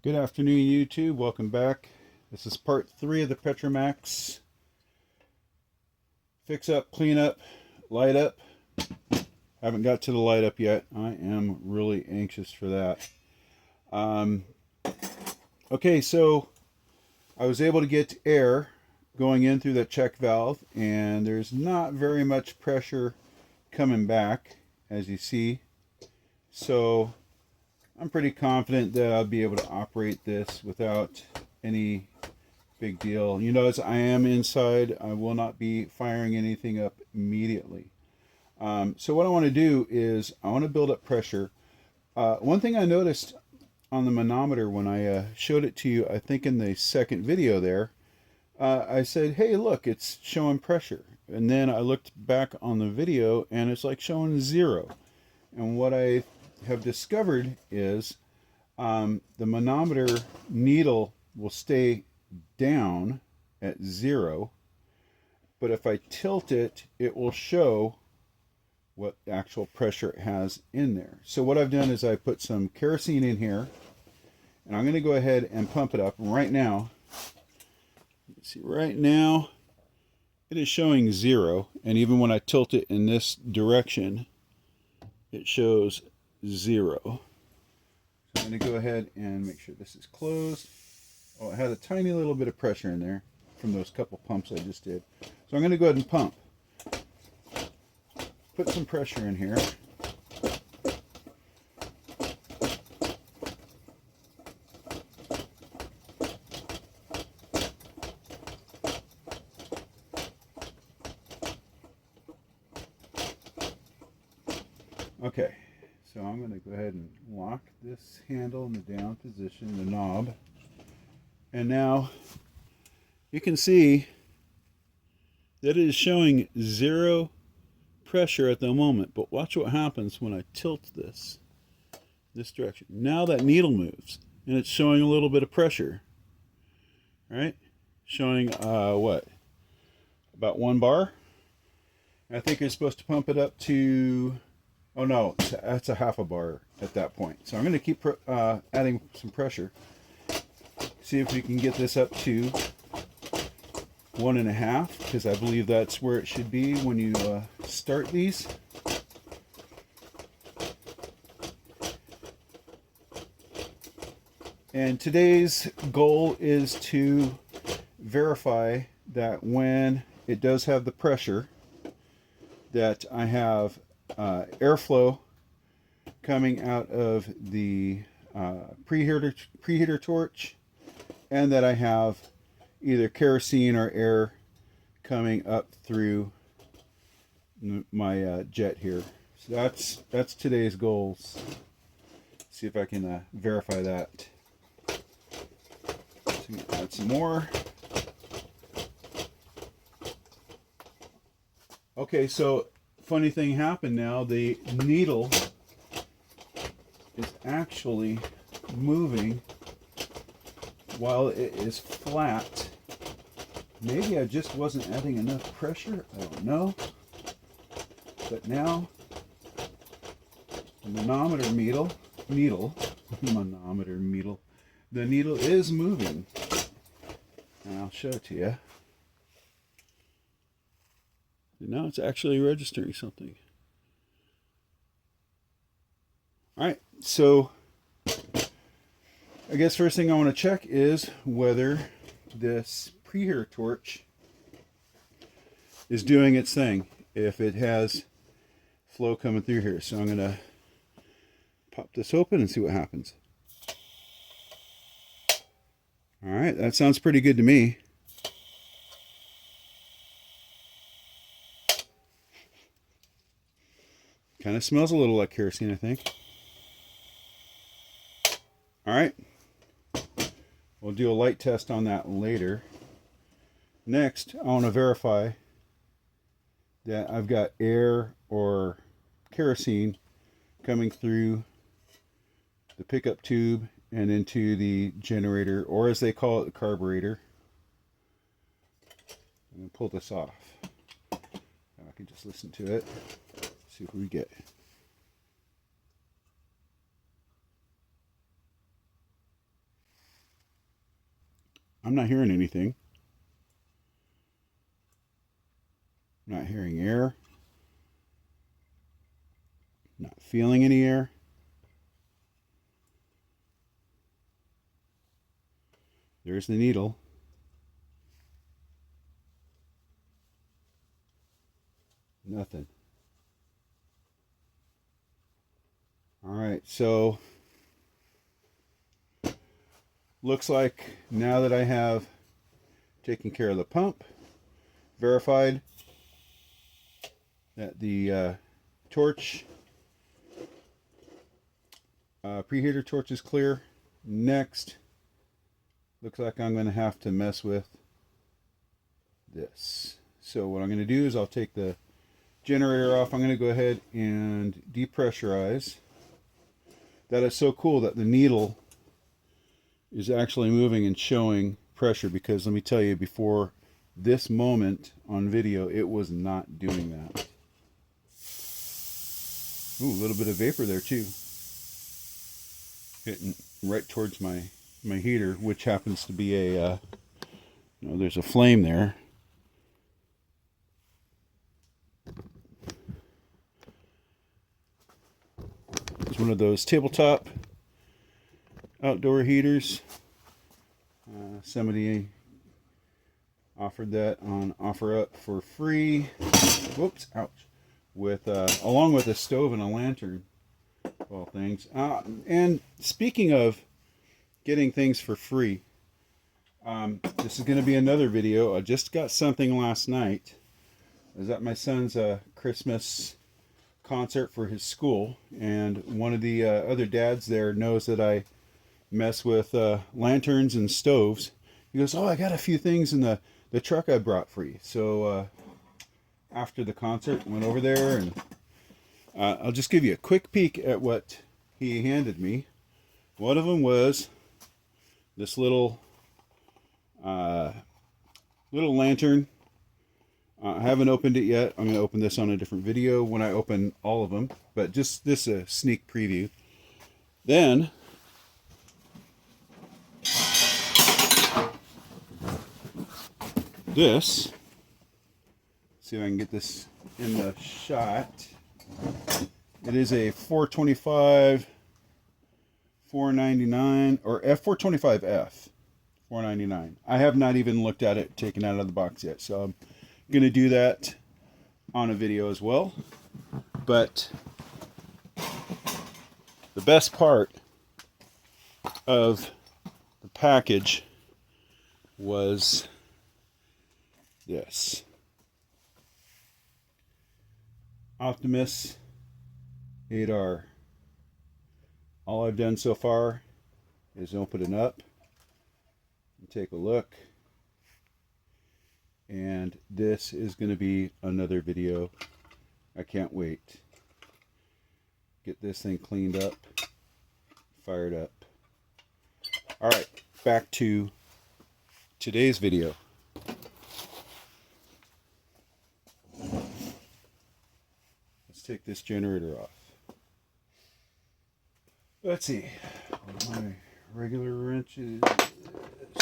Good afternoon, YouTube. Welcome back. This is part 3 of the Petromax fix up, clean up, light up. Haven't got to the light up yet. I am really anxious for that. Okay, so I was able to get air going in through that check valve, and there's not very much pressure coming back, as you see. So I'm pretty confident that I'll be able to operate this without any big deal. You notice I am inside. I will not be firing anything up immediately. So what I want to do is I want to build up pressure. One thing I noticed on the manometer when I showed it to you, I think in the second video there, I said, hey, look, it's showing pressure. And then I looked back on the video and it's like showing 0. And what I have discovered is the manometer needle will stay down at 0, but if I tilt it, it will show what actual pressure it has in there. So what I've done is I put some kerosene in here, and I'm going to go ahead and pump it up right now. See, right now it is showing 0, and even when I tilt it in this direction, it shows 0. So I'm going to go ahead and make sure this is closed. Oh, it had a tiny little bit of pressure in there from those couple pumps I just did. So I'm going to go ahead and pump. Put some pressure in here. Okay, so I'm going to go ahead and lock this handle in the down position, the knob. And now you can see that it is showing 0 pressure at the moment, but watch what happens when I tilt this direction. Now that needle moves and it's showing a little bit of pressure, right? Showing what, about 1 bar. I think you're supposed to pump it up to, oh no, that's a half a bar at that point. So I'm going to keep adding some pressure. See if we can get this up to 1.5, because I believe that's where it should be when you start these. And today's goal is to verify that when it does have the pressure, that I have airflow coming out of the preheater torch, and that I have either kerosene or air coming up through my jet here. So that's today's goals. See if I can verify that. So I'm gonna add some more. Okay, so funny thing happened now. The needle is actually moving while it is flat. Maybe I just wasn't adding enough pressure. I don't know. But now the manometer needle, manometer needle, the needle is moving. And I'll show it to you. And now it's actually registering something. All right, so I guess first thing I want to check is whether this preheater torch is doing its thing, if it has flow coming through here. So I'm going to pop this open and see what happens. All right, that sounds pretty good to me. Kind of smells a little like kerosene, I think. All right. We'll do a light test on that later. Next, I want to verify that I've got air or kerosene coming through the pickup tube and into the generator, or as they call it, the carburetor. I'm going to pull this off. I can just listen to it. See what we get. I'm not hearing anything. I'm not hearing air. Not feeling any air. There's the needle. Nothing. All right, so looks like now that I have taken care of the pump, verified that the torch, preheater torch is clear. Next, looks like I'm going to have to mess with this. So what I'm going to do is I'll take the generator off. I'm going to go ahead and depressurize. That is so cool that the needle is actually moving and showing pressure, because let me tell you, before this moment on video, it was not doing that. Ooh, a little bit of vapor there too. Hitting right towards my heater, which happens to be a, there's a flame there. It's one of those tabletop outdoor heaters. Somebody offered that on OfferUp for free. Whoops, ouch. With along with a stove and a lantern, of all things. And speaking of getting things for free, this is going to be another video. I just got something last night. I was at my son's Christmas concert for his school, and one of the other dads there knows that I mess with lanterns and stoves. He goes, "Oh, I got a few things in the truck I brought for you." So after the concert, went over there, and I'll just give you a quick peek at what he handed me. One of them was this little lantern. I haven't opened it yet. I'm going to open this on a different video when I open all of them, but just this a sneak preview. Then this, see if I can get this in the shot. It is a 425 499 or F425F 499. I have not even looked at it taken out of the box yet, so I'm going to do that on a video as well. But the best part of the package was this Optimus 8R. All I've done so far is open it up and take a look. And this is going to be another video. I can't wait. Get this thing cleaned up, fired up. All right, back to today's video. Let's take this generator off. Let's see. My regular wrenches.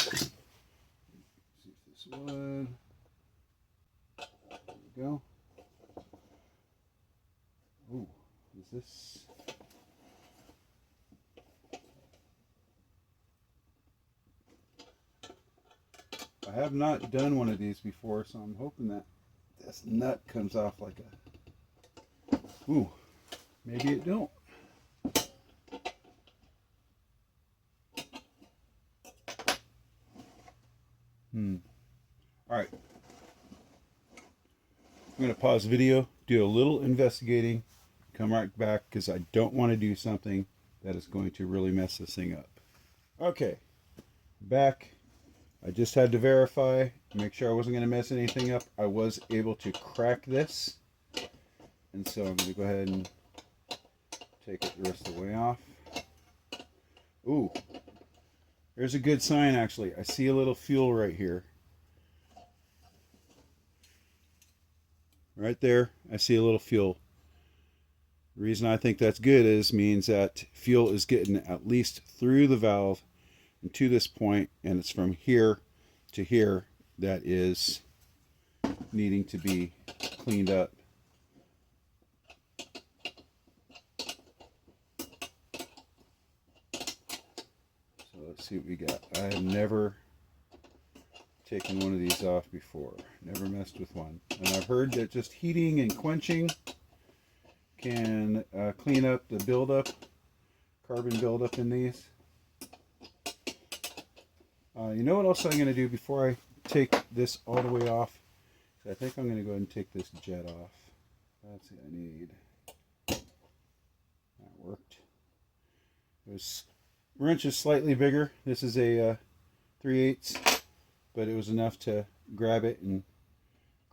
See if this one. There we go. Ooh, is this? I have not done one of these before, so I'm hoping that this nut comes off like a. Ooh, maybe it don't. All right. I'm going to pause the video, do a little investigating, come right back, because I don't want to do something that is going to really mess this thing up. Okay, back. I just had to verify, make sure I wasn't going to mess anything up. I was able to crack this, and so I'm going to go ahead and take it the rest of the way off. Ooh, there's a good sign actually. I see a little fuel right here. Right there, I see a little fuel. The reason I think that's good is means that fuel is getting at least through the valve and to this point, and it's from here to here that is needing to be cleaned up. So let's see what we got. I have never taken one of these off before. Never messed with one. And I've heard that just heating and quenching can clean up the buildup, carbon buildup in these. You know what else I'm going to do before I take this all the way off? I think I'm going to go ahead and take this jet off. That's what I need. That worked. This wrench is slightly bigger. This is a 3/8, but it was enough to grab it and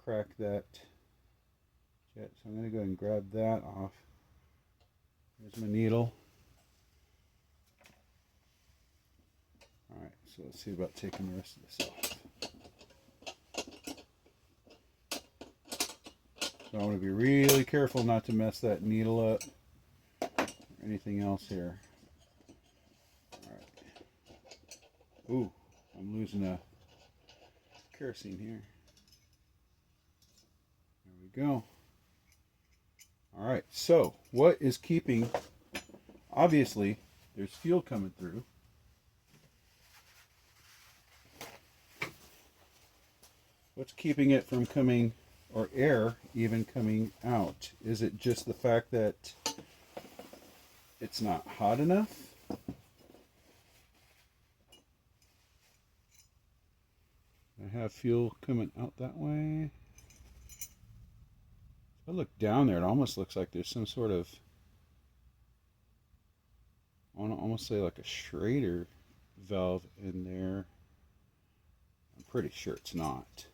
crack that jet. So I'm going to go ahead and grab that off. There's my needle. Alright, so let's see about taking the rest of this off. So I want to be really careful not to mess that needle up or anything else here. Alright. Ooh, I'm losing a kerosene here. There we go. Alright, so what is keeping, obviously there's fuel coming through. What's keeping it from coming, or air even coming out? Is it just the fact that it's not hot enough? I have fuel coming out that way. If I look down there, it almost looks like there's some sort of, I want to almost say like a Schrader valve in there. I'm pretty sure it's not.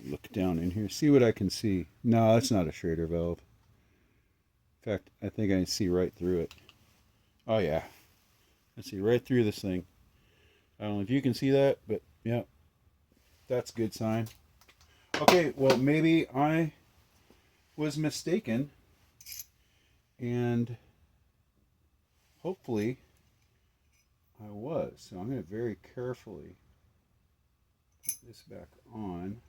Look down in here, see what I can see. No, that's not a Schrader valve. In fact, I think I can see right through it. Oh yeah, I see right through this thing. I don't know if you can see that, but yeah, that's a good sign. Okay, well maybe I was mistaken, and hopefully I was. So I'm going to very carefully put this back on.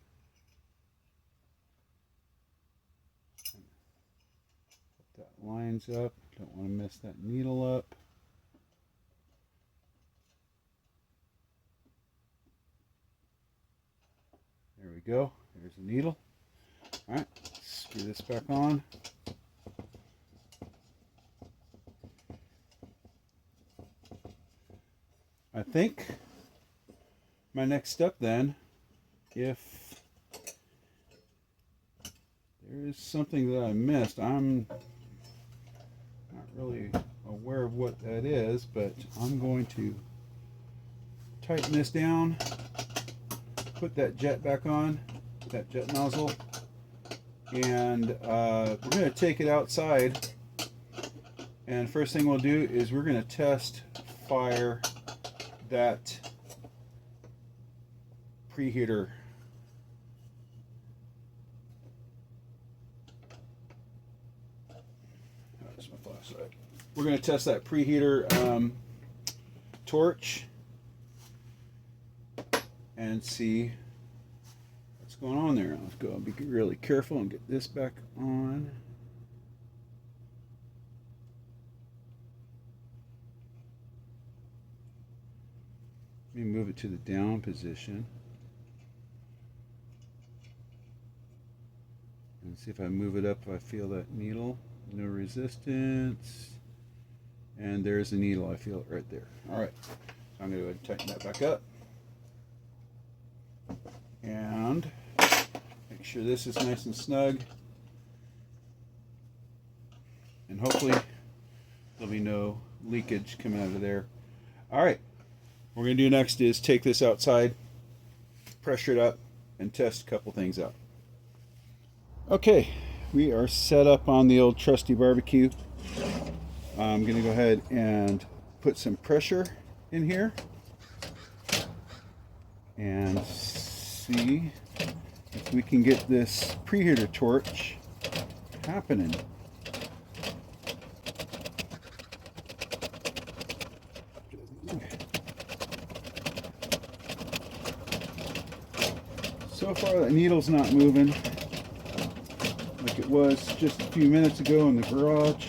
Hope that lines up. Don't want to mess that needle up. There we go. There's the needle. All right, screw this back on. I think my next step then, if there is something that I missed, I'm not really aware of what that is, but I'm going to tighten this down, put that jet back on, that jet nozzle, and we're going to take it outside, and first thing we'll do is we're going to test fire that preheater. That's my flashlight. We're going to test that preheater torch and see what's going on there. Let's go and be really careful and get this back on. Let me move it to the down position and see if I move it up, if I feel that needle. No resistance, and there's the needle. I feel it right there. All right, so I'm going to go ahead and tighten that back up and make sure this is nice and snug, and hopefully there'll be no leakage coming out of there. All right, what we're going to do next is take this outside, pressure it up, and test a couple things out. Okay, we are set up on the old trusty barbecue. I'm going to go ahead and put some pressure in here and see if we can get this preheater torch happening. So far the needle's not moving like it was just a few minutes ago in the garage.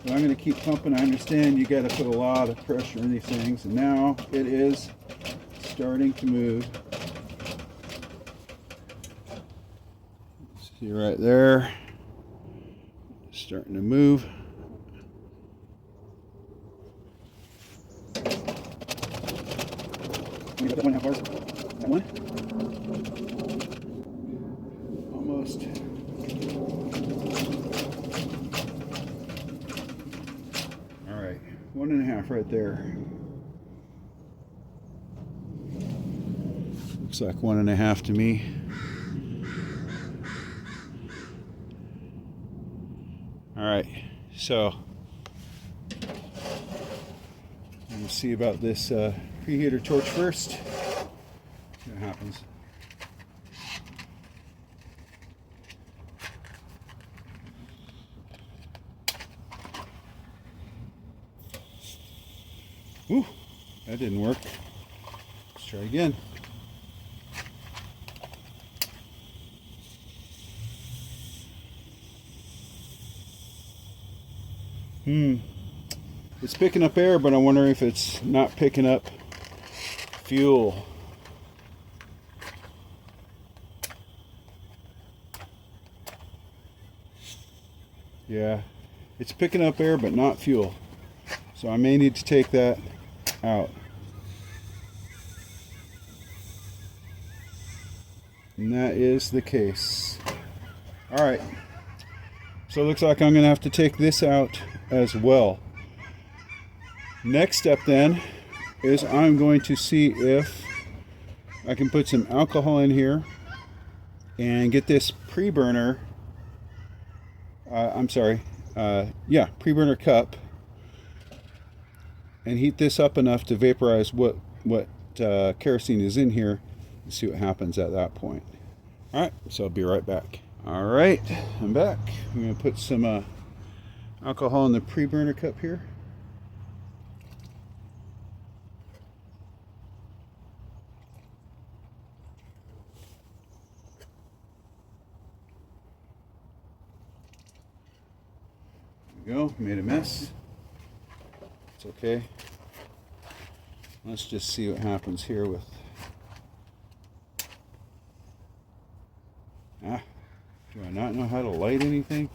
But I'm going to keep pumping. I understand you got to put a lot of pressure in these things, and now it is starting to move. See right there, starting to move. That 1.5 bars. That one. Almost. All right, 1.5 right there. Looks like 1.5 to me. All right, so let's see about this preheater torch first. See what happens. Ooh, that didn't work. Let's try again. It's picking up air, but I wonder if it's not picking up fuel. Yeah, it's picking up air, but not fuel. So I may need to take that out. And that is the case. All right. So it looks like I'm going to have to take this out as well. Next step then is I'm going to see if I can put some alcohol in here and get this pre-burner, pre-burner cup, and heat this up enough to vaporize what kerosene is in here and see what happens at that point. All right, so I'll be right back. All right, I'm back. I'm going to put some alcohol in the pre-burner cup here. There we go, made a mess. It's okay. Let's just see what happens here with... do I not know how to light anything?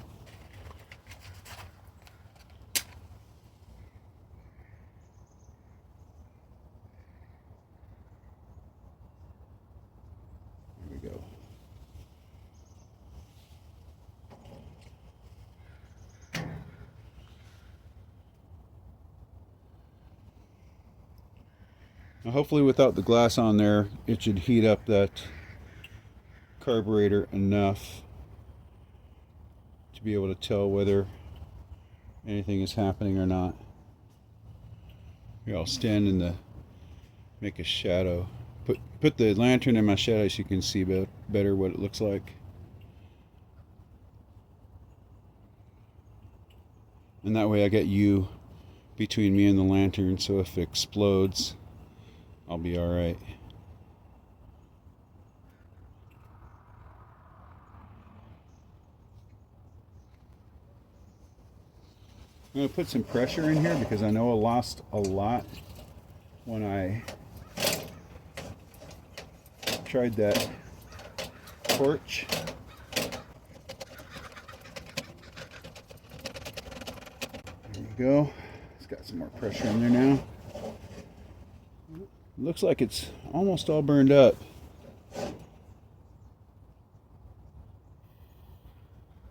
There we go. Now hopefully without the glass on there, it should heat up that carburetor enough to be able to tell whether anything is happening or not. Here, I'll stand in the, make a shadow. Put the lantern in my shadow so you can see better what it looks like. And that way I get you between me and the lantern, so if it explodes, I'll be all right. I'm going to put some pressure in here because I know I lost a lot when I tried that torch. There we go. It's got some more pressure in there now. Looks like it's almost all burned up.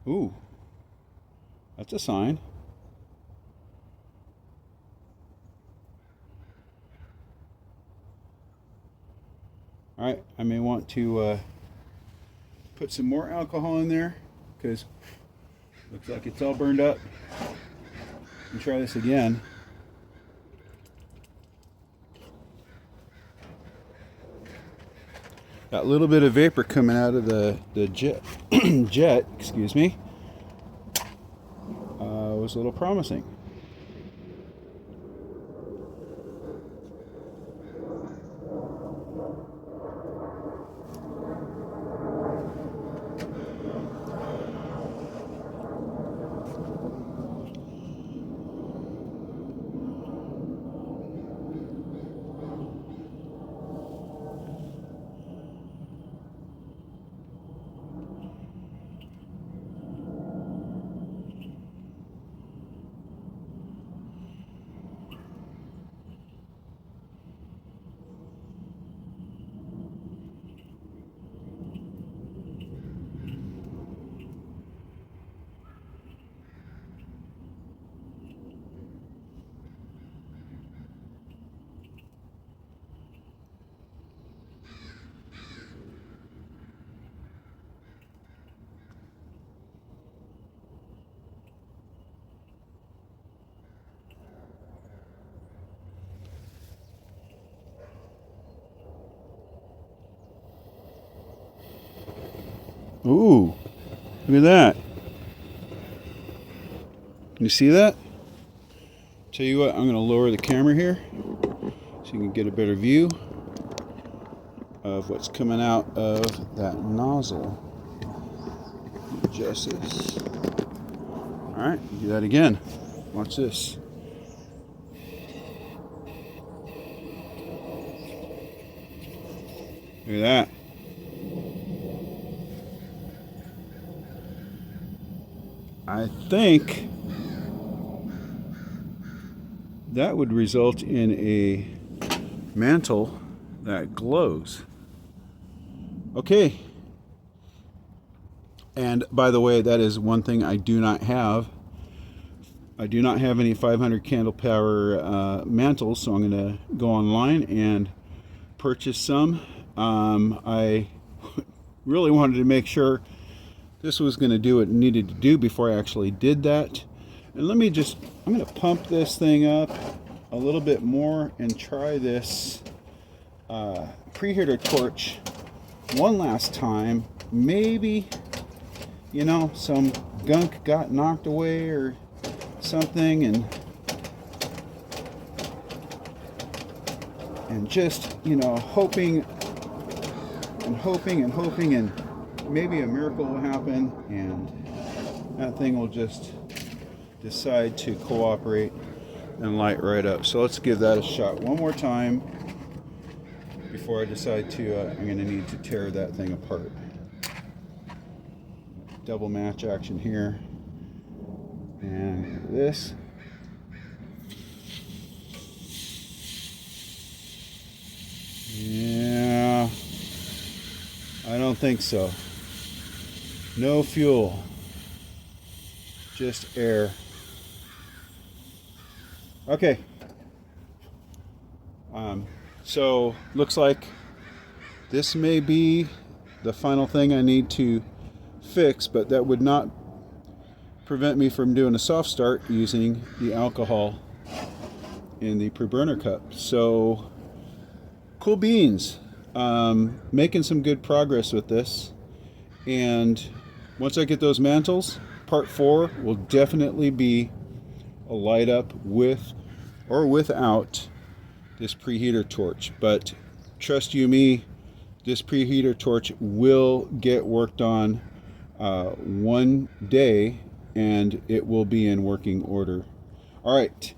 Ooh, that's a sign. All right, I may want to put some more alcohol in there because looks like it's all burned up. And try this again. That little bit of vapor coming out of the jet, excuse me, was a little promising. Ooh, look at that. Can you see that? Tell you what, I'm going to lower the camera here so you can get a better view of what's coming out of that nozzle. Adjust this. Alright, do that again. Watch this. Look at that. I think that would result in a mantle that glows. Okay. And by the way, that is one thing I do not have. I do not have any 500 candle power mantles, so I'm going to go online and purchase some. I really wanted to make sure this was going to do what it needed to do before I actually did that. And I'm going to pump this thing up a little bit more and try this preheater torch one last time. Maybe, you know, some gunk got knocked away or something, and just, you know, hoping and maybe a miracle will happen and that thing will just decide to cooperate and light right up. So let's give that a shot one more time before I decide to I'm going to need to tear that thing apart. Double match action here, and this. Yeah, I don't think so. No fuel, just air. Okay. So looks like this may be the final thing I need to fix, but that would not prevent me from doing a soft start using the alcohol in the pre-burner cup. So cool beans. Making some good progress with this, and once I get those mantles, part 4 will definitely be a light up with or without this preheater torch. But trust you me, this preheater torch will get worked on one day, and it will be in working order. All right,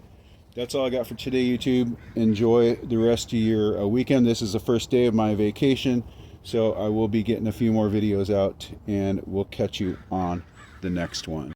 that's all I got for today, YouTube. Enjoy the rest of your weekend. This is the first day of my vacation, so I will be getting a few more videos out, and we'll catch you on the next one.